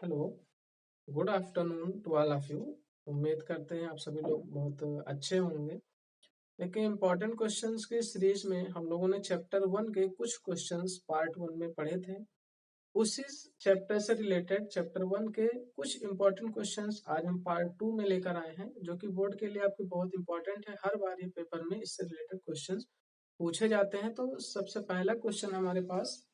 Hello, good afternoon to all of you. उम्मीद करते हैं आप सभी लोग बहुत अच्छे होंगे। देखिए, इम्पोर्टेंट क्वेश्चंस की सीरीज में हम लोगों ने चैप्टर 1 के कुछ क्वेश्चंस पार्ट 1 में पढ़े थे। उसी चैप्टर से रिलेटेड चैप्टर 1 के कुछ इम्पोर्टेंट क्वेश्चंस आज हम पार्ट 2 में लेकर आए हैं, जो कि बोर्ड के लिए आपके बहुत इंपॉर्टेंट है। हर बार ये पेपर में इससे रिलेटेड क्वेश्चंस पूछे जाते हैं। तो सबसे पहला क्वेश्चन हमारे पास,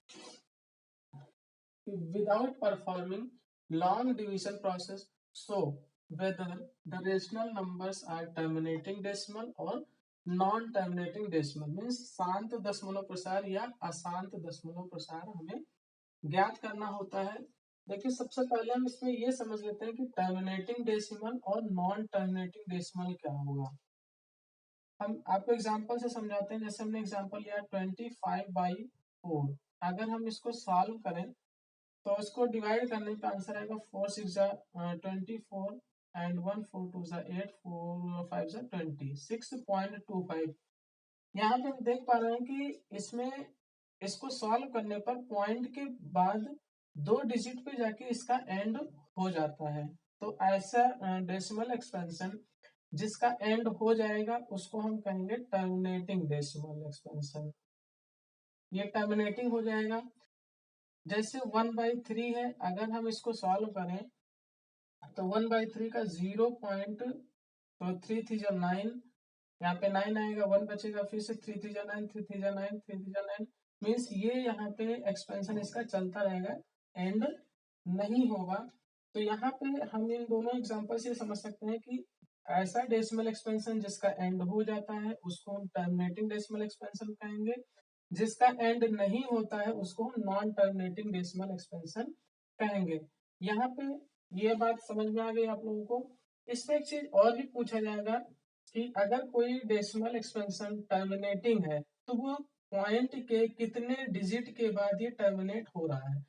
without performing long division process, so whether the rational numbers are terminating decimal or non terminating decimal means शांत दशमलव प्रसार या अशांत दशमलव प्रसार हमें ज्ञात करना होता है। देखिए, सबसे पहले हम इसमें ये समझ लेते हैं कि टर्मिनेटिंग डेसिमल और नॉन टर्मिनेटिंग डेसिमल क्या होगा। हम आपको एग्जांपल से समझाते हैं। जैसे हमने एग्जांपल लिया 25/4। अगर हम इसको सॉल्व करें तो उसको डिवाइड करने पे आंसर आएगा 4 6 24 एंड 1 4 2 8 4 5 20 6.25। यहाँ पे हम देख पा रहे हैं कि इसमें इसको सॉल्व करने पर पॉइंट के बाद 2 डिजिट पे जाके इसका एंड हो जाता है। तो ऐसा डेसिमल एक्सपेंशन जिसका एंड हो जाएगा उसको हम कहेंगे टर्मिनेटिंग डेसिमल एक्सपेंशन। ये टर्मिनेटिंग हो जाएगा। जैसे 1/3 है, अगर हम इसको सॉल्व करें तो 1/3 का 0. तो 3 3 जा 9, यहाँ पे 9 आएगा, 1 बचेगा, फिर से 3 3 जा 9, 3 3 जा 9, 3 3 जा 9 मीन्स ये यहाँ पे एक्सपेंशन इसका चलता रहेगा, एंड नहीं होगा। तो यहाँ पे हम इन दोनों एग्जांपल से समझ सकते हैं कि ऐसा डेसिमल एक्सपेंशन जिसका एंड हो जाता है उसको हम टर्मिनेटिंग डेसिमल एक्सपेंशन कहेंगे, जिसका एंड नहीं होता है उसको हम नॉन टर्मिनेटिंग डेसिमल एक्सपेंशन कहेंगे। यहाँ पे ये बात समझ में आ गई आप लोगों को। इसमें एक चीज और भी पूछा जाएगा कि अगर कोई डेसिमल एक्सपेंशन टर्मिनेटिंग है तो वो पॉइंट के कितने डिजिट के बाद ये टर्मिनेट हो रहा है।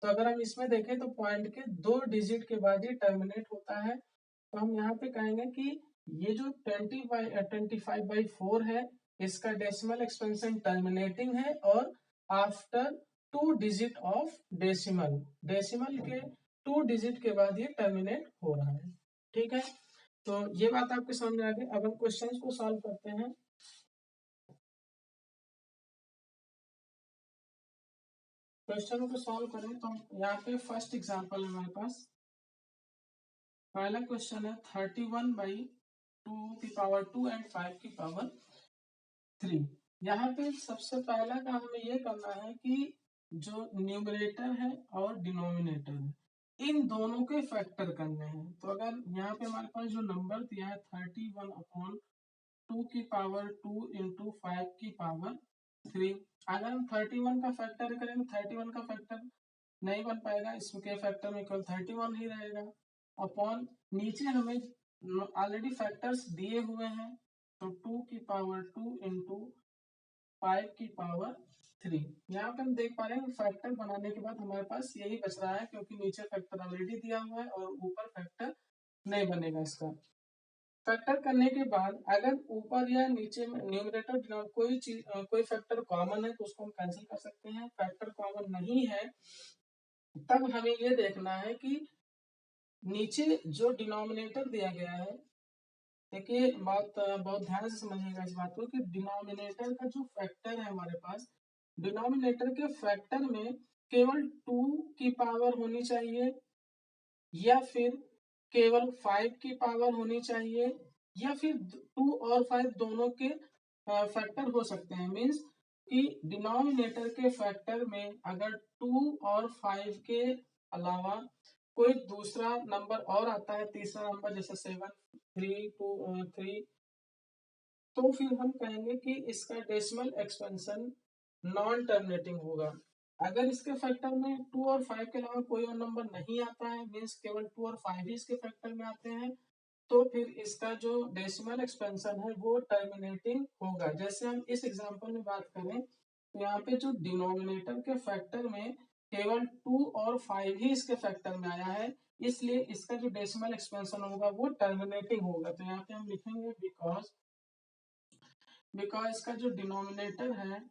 तो अगर हम इसमें देखें तो पॉइंट के 2 डिजिट के बाद ये टर्मिनेट होता है। तो हम यहाँ पे कहेंगे कि ये जो 25/4 है, इसका डेसिमल एक्सपेंशन टर्मिनेटिंग है और after 2 digit of decimal, decimal के 2 डिजिट के बाद ये टर्मिनेट हो रहा है। ठीक है, तो ये बात आपके सामने आ गई। अब हम क्वेश्चंस को सॉल्व करते हैं। क्वेश्चन को सॉल्व करें तो यहाँ पे फर्स्ट एग्जांपल है हमारे पास। पहला क्वेश्चन है 31/2 एंड 5 यहाँ पे सबसे पहला काम हमें ये करना है कि जो न्यूमरेटर है और डिनोमिनेटर है इन दोनों के फैक्टर करने हैं। तो अगर यहाँ पे हमारे पास जो नंबर दिया है 31/2 इंटू 5 अगर हम 31 का फैक्टर करेंगे 31 का फैक्टर नहीं बन पाएगा, इसके फैक्टर में केवल 31 ही रहेगा। अपॉन नीचे हमें ऑलरेडी फैक्टर्स दिए हुए हैं, तो 2 इंटू 5 यहाँ पे हम देख पा रहे हैं फैक्टर बनाने के बाद हमारे पास यही बच रहा है, क्योंकि नीचे फैक्टर ऑलरेडी दिया हुआ है और ऊपर फैक्टर नहीं बनेगा। इसका फैक्टर करने के बाद अगर ऊपर या नीचे में न्यूमरेटर कोई चीज कोई फैक्टर कॉमन है तो उसको हम कैंसिल कर सकते हैं। फैक्टर कॉमन नहीं है तब हमें ये देखना है कि नीचे जो डिनोमिनेटर दिया गया है, देखिए बात बहुत ध्यान से समझिएगा इस बात को कि डिनोमिनेटर का जो फैक्टर है हमारे पास, डिनोमिनेटर के फैक्टर में केवल 2 की पावर होनी चाहिए या फिर केवल 5 की पावर होनी चाहिए या फिर 2 और 5 दोनों के फैक्टर हो सकते हैं। मीन्स कि डिनोमिनेटर के फैक्टर में अगर 2 और 5 के अलावा कोई दूसरा नंबर और आता है, तीसरा नंबर जैसे 7 3 2 3, तो फिर हम कहेंगे कि इसका डेसिमल एक्सपेंशन नॉन टर्मिनेटिंग होगा। अगर इसके फैक्टर में 2 और 5 के अलावा कोई और नंबर नहीं आता है, मीन्स केवल 2 और 5 ही इसके फैक्टर में आते हैं, तो फिर इसका जो डेसिमल एक्सपेंशन है वो टर्मिनेटिंग होगा। जैसे हम इस एग्जांपल में बात करें तो यहाँ पे जो डिनोमिनेटर के फैक्टर में केवल 2 और 5 ही इसके फैक्टर में आया है, इसलिए इसका जो डेसिमल एक्सपेंशन होगा वो टर्मिनेटिंग होगा। तो यहाँ पे हम लिखेंगे बिकॉज इसका जो डिनोमिनेटर है,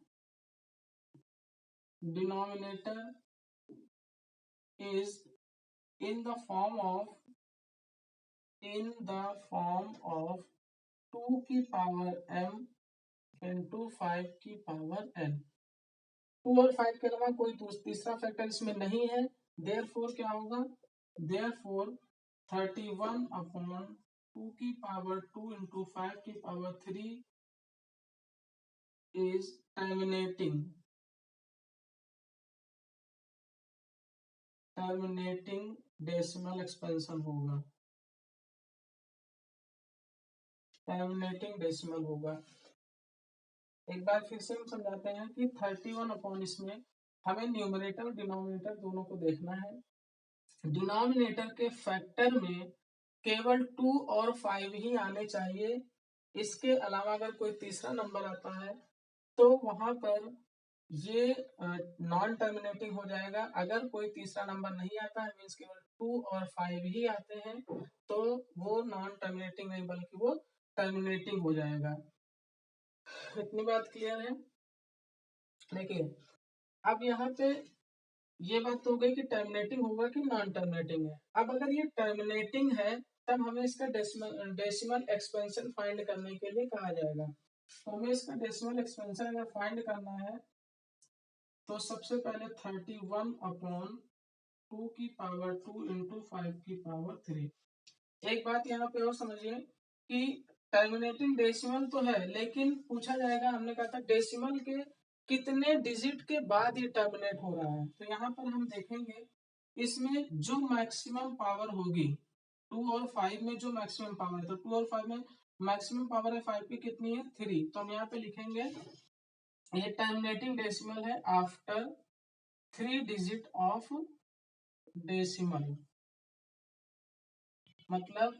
denominator is in the form of 2 की पावर m into 5 की पावर n। 2 और 5 के अलावा कोई तीसरा फैक्टर इसमें नहीं है, देयरफॉर क्या होगा, देयरफॉर 31 अपॉन 2 की पावर 2 into 5 की power 3 is terminating decimal expansion होगा, टर्मिनेटिंग डेसिमल होगा। एक बार फिर से हम समझाते हैं कि 31 अपॉन इसमें हमें न्यूमरेटर और डिनोमिनेटर दोनों को देखना है। डिनोमिनेटर के फैक्टर में केवल 2 और 5 ही आने चाहिए, इसके अलावा अगर कोई तीसरा नंबर आता है तो वहां पर ये नॉन टर्मिनेटिंग हो जाएगा। अगर कोई तीसरा नंबर नहीं आता है मीन्स केवल 2 और 5 ही आते हैं तो वो नॉन टर्मिनेटिंग नहीं बल्कि वो टर्मिनेटिंग हो जाएगा। इतनी बात क्लियर है। देखिए अब यहाँ पे ये बात तो हो गई कि टर्मिनेटिंग होगा कि नॉन टर्मिनेटिंग है। अब अगर ये टर्मिनेटिंग है तब हमें इसका डेसिमल एक्सपेंशन फाइंड करने के लिए कहा जाएगा। तो हमें इसका डेसिमल एक्सपेंशन अगर फाइंड करना है तो सबसे पहले 31 अपॉन 2 की पावर 2 इंटू 5 की पावर 3। एक बात यहाँ पे और समझिए कि टर्मिनेटिंग डेसिमल तो है लेकिन पूछा जाएगा, हमने कहा था डेसिमल के कितने डिजिट के बाद ये टर्मिनेट हो रहा है। तो यहाँ पर हम देखेंगे इसमें जो मैक्सिमम पावर होगी 2 और 5 में जो मैक्सिमम पावर है, तो 2 और 5 में मैक्सिमम पावर है 5 की कितनी है 3। तो हम यहाँ पे लिखेंगे ये टर्मिनेटिंग डेसिमल है आफ्टर 3 डिजिट ऑफ डेसिमल, मतलब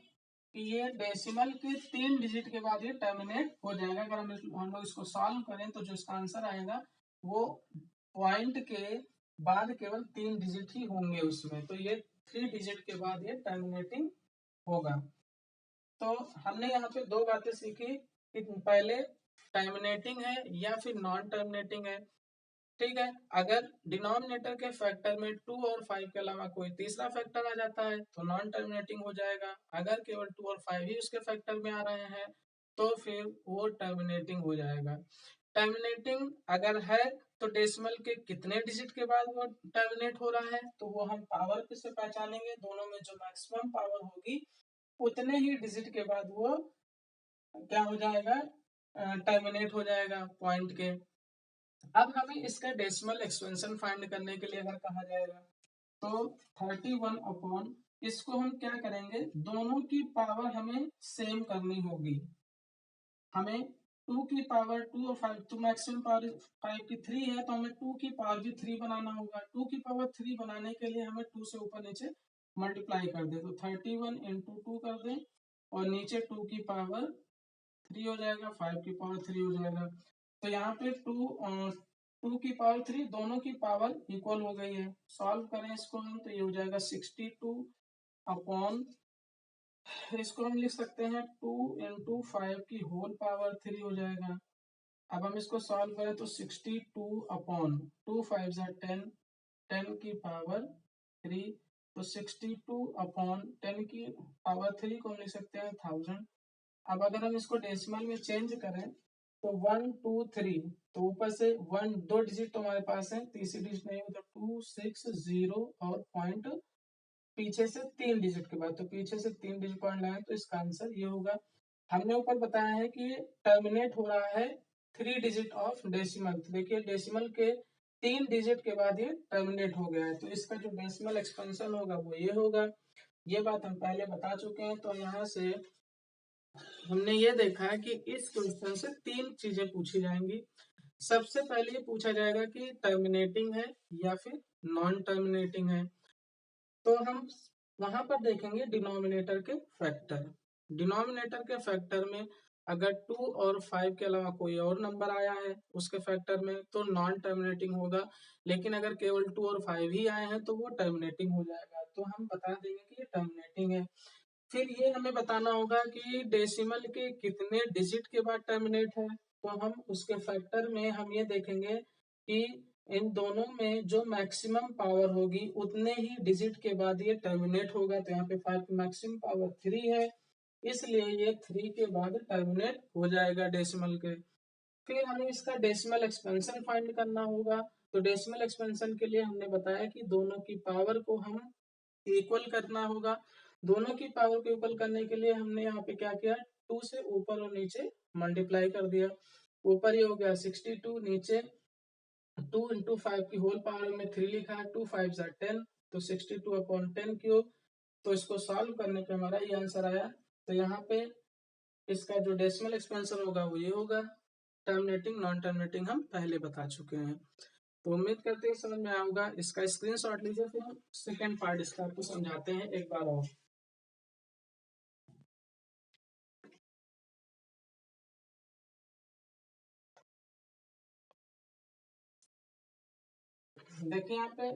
कि ये डेसिमल के 3 डिजिट के बाद ये टर्मिनेट हो जाएगा। अगर हम लोग इसको सॉल्व करें तो जो इसका आंसर आएगा वो पॉइंट के बाद केवल 3 डिजिट ही होंगे उसमें, तो ये 3 डिजिट के बाद ये टर्मिनेटिंग होगा। तो हमने यहाँ पे दो बातें सीखी कि पहले टर्मिनेटिंग है या फिर नॉन टर्मिनेटिंग है। ठीक है, अगर डिनोमिनेटर के फैक्टर में 2 और 5 के अलावा कोई तीसरा फैक्टर आ जाता है तो नॉन टर्मिनेटिंग हो जाएगा। अगर केवल 2 और 5 ही उसके फैक्टर में आ रहे हैं तो फिर वो टर्मिनेटिंग हो जाएगा। टर्मिनेटिंग अगर है तो डेसिमल के कितने डिजिट के बाद वो टर्मिनेट हो रहा है तो वो हम पावर से पहचानेंगे, दोनों में जो मैक्सिमम पावर होगी उतने ही डिजिट के बाद वो क्या हो जाएगा, टर्मिनेट हो जाएगा पॉइंट के। अब हमें इसका डेसिमल एक्सपेंशन फाइंड करने के लिए अगर कहा जाएगा तो 31 अपॉन इसको हम क्या करेंगे, दोनों की पावर हमें सेम करनी होगी। हमें 2 की पावर 2 और 5 तो मैक्सिमम पावर 5 की 3 है तो हमें 2 की पावर भी 3 बनाना होगा। 2 की पावर 3 बनाने के लिए हमें 2 से ऊपर नीचे मल्टीप्लाई कर दे, तो 31 इंटू 2 कर दें और नीचे 2 की पावर 3 हो जाएगा, 5 की पावर 3 हो जाएगा। तो यहाँ पे 2 की पावर 3 दोनों की पावर इक्वल हो गई है। सॉल्व करें इसको हम तो ये हो जाएगा 62 अपॉन इसको हम लिख सकते हैं 2 इंटू 5 की होल पावर 3 हो जाएगा। अब हम इसको सॉल्व करें तो 62 अपॉन 2 5 10, 10 की पावर 3, तो 62 अपॉन 10 की पावर 3 को हम लिख सकते हैं 1000। अब अगर हम इसको डेसिमल में चेंज करें तो 1 2 3, तो ऊपर से 1 दो डिजिट तो हमारे पास है, तीसरी डिजिट नहीं हो तो 2 6 0 और पॉइंट पीछे से 3 डिजिट के बाद, तो पीछे से 3 डिजिट पॉइंट लाए तो इसका आंसर ये होगा। हमने ऊपर बताया है कि टर्मिनेट हो रहा है 3 डिजिट ऑफ डेसिमल, तो देखिए डेसिमल के 3 डिजिट के बाद ये टर्मिनेट हो गया है, तो इसका जो डेसिमल एक्सपेंशन होगा वो ये होगा। ये बात हम पहले बता चुके हैं। तो यहाँ से हमने ये देखा है कि इस क्वेश्चन से 3 चीजें पूछी जाएंगी। सबसे पहले ये पूछा जाएगा कि टर्मिनेटिंग है या फिर नॉन टर्मिनेटिंग है। तो हम वहां पर देखेंगे डिनोमिनेटर के फैक्टर। डिनोमिनेटर के फैक्टर में अगर 2 और 5 के अलावा कोई और नंबर आया है उसके फैक्टर में तो नॉन टर्मिनेटिंग होगा, लेकिन अगर केवल 2 और 5 ही आए हैं तो वो टर्मिनेटिंग हो जाएगा। तो हम बता देंगे कि ये टर्मिनेटिंग है। फिर ये हमें बताना होगा कि डेसिमल के कितने डिजिट के बाद टर्मिनेट है, तो हम उसके फैक्टर में हम ये देखेंगे कि इन दोनों में जो मैक्सिमम पावर होगी उतने ही डिजिट के बाद ये टर्मिनेट होगा। तो यहाँ पे 5 की मैक्सिमम पावर 3 है, इसलिए ये 3 के बाद टर्मिनेट हो जाएगा डेसिमल के। फिर हमें इसका डेसिमल एक्सपेंशन फाइंड करना होगा। तो डेसिमल एक्सपेंशन के लिए हमने बताया कि दोनों की पावर को हम इक्वल करना होगा। दोनों की पावर को इक्वल करने के लिए हमने यहाँ पे क्या किया, 2 से ऊपर और नीचे मल्टीप्लाई कर दिया। ऊपर ये हो गया 62, नीचे 2 इंटू 5 की होल पावर में 3 लिखा है, 2 5 ज़ा 10, तो 62/10 क्यूब। तो इसको सॉल्व करने पे हमारा ये आंसर आया। तो यहाँ पे इसका जो डेसिमल एक्सपेंशन होगा वो ये होगा। टर्मिनेटिंग नॉन टर्मिनेटिंग हम पहले बता चुके हैं। तो उम्मीद करते हैं समझ में आएगा। इसका स्क्रीनशॉट लीजिए, फिर हम सेकेंड पार्ट इसका आपको समझाते हैं एक बार और। देखिए यहाँ पे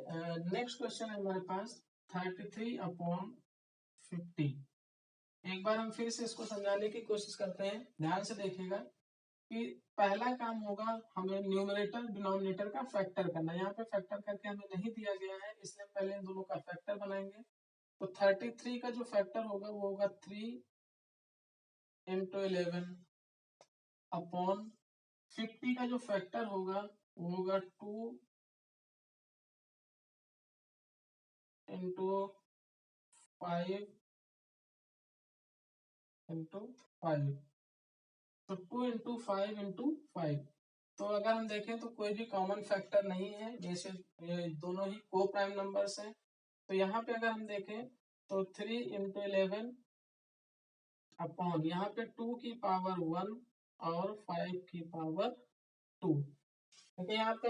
नेक्स्ट क्वेश्चन है हमारे पास 33/50। एक बार हम फिर से इसको समझाने की कोशिश करते हैं, ध्यान से देखिएगा कि पहला काम होगा हमें न्यूमरेटर डिनोमिनेटर का फैक्टर करना। यहाँ पे फैक्टर करके हमें नहीं दिया गया है, इसलिए पहले इन दोनों का फैक्टर बनाएंगे। तो 33 का जो फैक्टर होगा वो होगा 3 इंटू 11 अपॉन 50 का जो फैक्टर होगा वो होगा 2 इंटू 5 इंटू 5। तो 2 इंटू 5 इंटू 5। तो अगर हम देखें तो कोई भी कॉमन फैक्टर नहीं है, जैसे ये दोनों ही को प्राइम नंबर्स हैं। तो यहाँ पे अगर हम देखें तो 3 इंटू 11 अपॉन यहाँ पे 2 की पावर 1 और 5 की पावर 2। देखिए यहाँ पे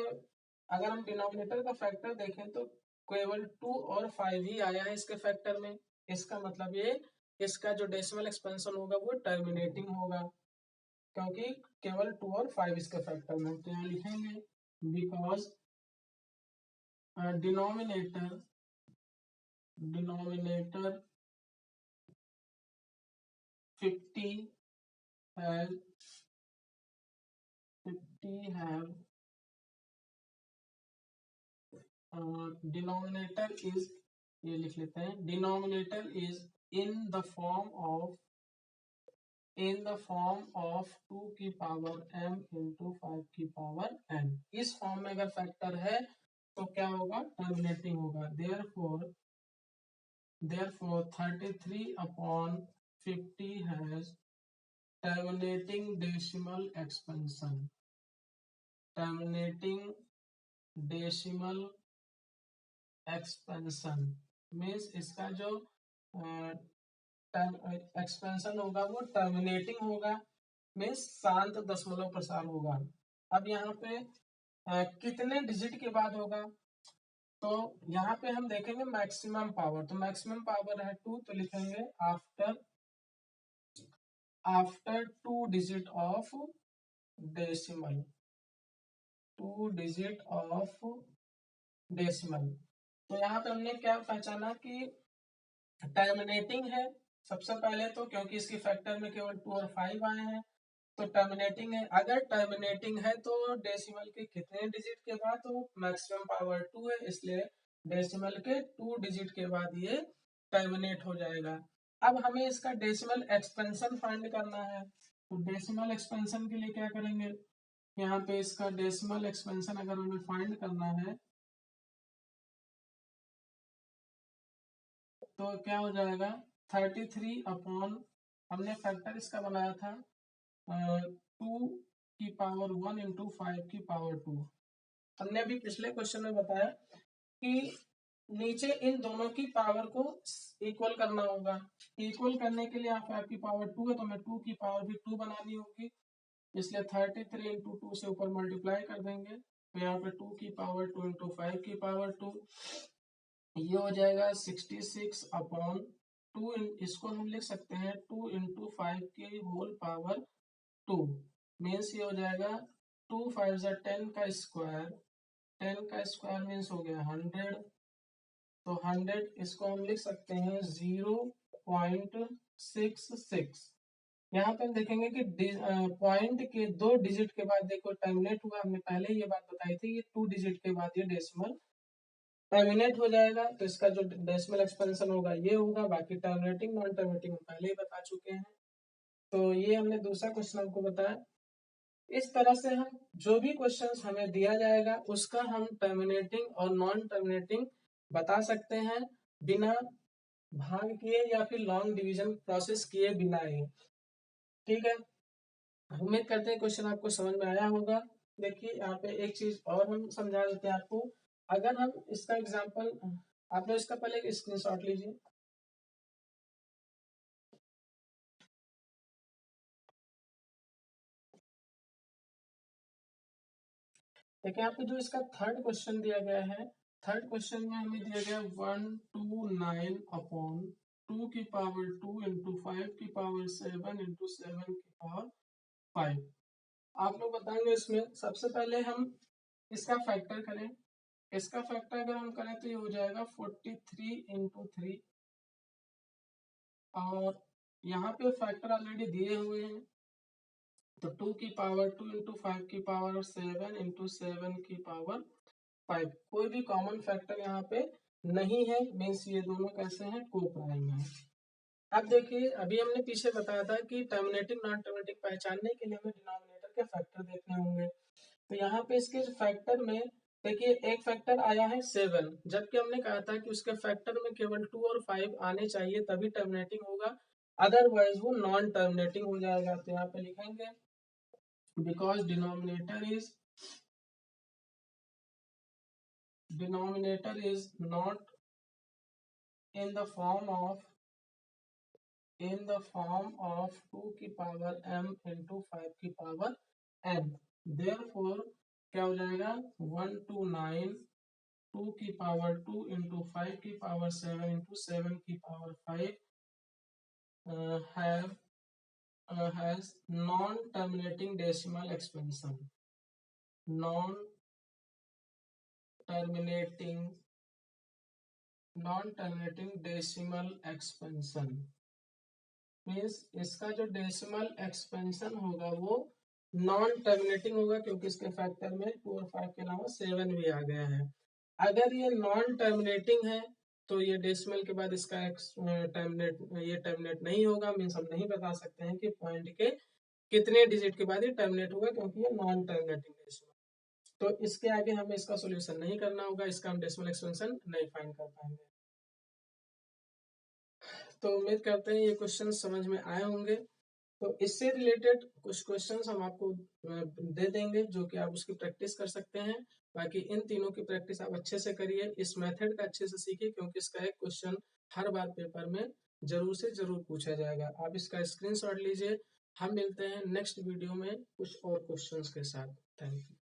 अगर हम डिनोमिनेटर का फैक्टर देखें तो केवल 2 और 5 ही आया है इसके फैक्टर में। इसका मतलब ये इसका जो डेसिमल एक्सपेंशन होगा वो टर्मिनेटिंग होगा, क्योंकि केवल 2 और 5 इसके फैक्टर में। तो यहाँ लिखेंगे because denominator 50 have 50 have denominator is, ये लिख लेते हैं, denominator is in the form of 2 की पावर m इंटू 5 की पावर n। इस फॉर्म में अगर फैक्टर है तो क्या होगा, टर्मिनेटिंग होगा। therefore 33/50 has terminating decimal expansion। terminating decimal expansion means इसका जो एक्सपेंशन होगा वो टर्मिनेटिंग होगा, मीन्स शांत दशमलव प्रसार होगा। अब यहाँ पे कितने डिजिट के बाद होगा, तो यहाँ पे हम देखेंगे मैक्सिमम पावर। तो मैक्सिमम पावर है 2, तो लिखेंगे after 2 digit of decimal, 2 digit of decimal. तो यहाँ पे हमने क्या पहचाना कि टर्मिनेटिंग है सबसे पहले, तो क्योंकि इसकी फैक्टर में केवल 2 और 5 आए हैं तो टर्मिनेटिंग है। अगर टर्मिनेटिंग है तो डेसिमल के कितने डिजिट के बाद, तो मैक्सिमम पावर 2 है, इसलिए डेसिमल के 2 डिजिट के बाद ये टर्मिनेट हो जाएगा। अब हमें इसका डेसिमल एक्सपेंशन फाइंड करना है। तो डेसिमल एक्सपेंशन के लिए क्या करेंगे, यहाँ पे इसका डेसिमल एक्सपेंशन अगर हमें फाइंड करना है तो क्या हो जाएगा, 33 अपॉन, हमने फैक्टर इसका बनाया था 2 की पावर 1 इंटू 5 की पावर 2। हमने अभी पिछले क्वेश्चन में बताया कि नीचे इन दोनों की पावर को इक्वल करना होगा। इक्वल करने के लिए यहाँ 5 की पावर 2 है तो हमें 2 की पावर भी 2 बनानी होगी, इसलिए 33 इंटू 2 से ऊपर मल्टीप्लाई कर देंगे। तो यहाँ पे 2 की पावर 2 इंटू 5 की पावर 2, ये हो जाएगा 66 अपॉन 2। इसको हम लिख सकते हैं 2 इंटू 5 की होल पावर 2, मीन्स ये हो जाएगा 2 5 ज़ा 10 का स्क्वायर, 10 का स्क्वायर मीन्स हो गया 100। तो 100 इसको हम लिख सकते हैं 0.66। यहाँ पे हम देखेंगे कि पॉइंट के 2 डिजिट के बाद देखो टर्मिनेट हुआ, हमने पहले ये बात बताई थी, ये 2 डिजिट के बाद ये डेसिमल टर्मिनेट हो जाएगा, तो इसका जो डेसिमल एक्सपेंशन होगा ये होगा। बाकी टर्मिनेटिंग नॉन टर्मिनेटिंग हम पहले ही बता चुके हैं। तो ये हमने दूसरा क्वेश्चन आपको बताया। इस तरह से हम जो भी क्वेश्चंस हमें दिया जाएगा उसका हम टर्मिनेटिंग और नॉन टर्मिनेटिंग बता सकते हैं बिना भाग किए या फिर लॉन्ग डिवीजन प्रोसेस किए बिना ही। ठीक है, उम्मीद करते हैं क्वेश्चन आपको समझ में आया होगा। देखिए यहाँ पे एक चीज और हम समझा देते हैं आपको। अगर हम इसका एग्जांपल, आप लोग इसका पहले एक स्क्रीनशॉट लीजिए। देखिए यहाँ पे जो इसका थर्ड क्वेश्चन दिया गया है, थर्ड क्वेश्चन में हमें दिया गया 129 अपॉन 2 की पावर 2 इंटू 5 की पावर 7 इंटू 7 की पावर 5। आप लोग बताएंगे इसमें सबसे पहले हम इसका फैक्टर करें। इसका फैक्टर अगर हम करें तो ये हो जाएगा 43 इंटू 3, और यहाँ पे फैक्टर ऑलरेडी दिए हुए हैं, तो 2 की पावर 2 इंटू 5 की पावर 7 इंटू 7 की पावर 5। कोई भी कॉमन फैक्टर यहाँ पे नहीं है, मीन्स ये दोनों कैसे हैं, को प्राइम है। अब देखिए अभी हमने पीछे बताया था कि टर्मिनेटिंग नॉन टर्मिनेटिंग पहचानने के लिए हमें डिनोमिनेटर के फैक्टर देखने होंगे। तो यहाँ पे इसके फैक्टर में देखिए एक फैक्टर आया है 7, जबकि हमने कहा था कि उसके फैक्टर में केवल 2 और 5 आने चाहिए तभी टर्मिनेटिंग होगा, अदरवाइज वो नॉन टर्मिनेटिंग हो जाएगा। तो यहाँ पे लिखेंगे because denominator is not in the form of 2 की पावर m इंटू 5 की पावर n। therefore क्या हो जाएगा 129 2 की पावर 2 इंटू 5 की पावर 7 इंटू 7 की power 5 has non terminating decimal expansion, non terminating decimal expansion means इसका जो डेसिमल एक्सपेंशन होगा वो नॉन टर्मिनेटिंग होगा, क्योंकि इसके फैक्टर में 2 और 5 के अलावा 7 भी आ गया है। अगर ये नॉन टर्मिनेटिंग है तो ये डेसिमल के बाद इसका टर्मिनेट नहीं होगा, मीन्स हम नहीं बता सकते हैं कि पॉइंट के कितने डिजिट के बाद ये टर्मिनेट होगा, क्योंकि ये नॉन टर्मिनेटिंग डेसिमल। तो इसके आगे हमें इसका सोल्यूशन नहीं करना होगा, इसका हम डेसिमल एक्सपेंशन नहीं फाइंड कर पाएंगे। तो उम्मीद करते हैं ये क्वेश्चन समझ में आए होंगे। तो इससे रिलेटेड कुछ क्वेश्चंस हम आपको दे देंगे जो कि आप उसकी प्रैक्टिस कर सकते हैं। बाकी इन तीनों की प्रैक्टिस आप अच्छे से करिए, इस मेथड का अच्छे से सीखिए, क्योंकि इसका एक क्वेश्चन हर बार पेपर में जरूर से जरूर पूछा जाएगा। आप इसका स्क्रीनशॉट लीजिए। हम मिलते हैं नेक्स्ट वीडियो में कुछ और क्वेश्चंस के साथ। Thank you.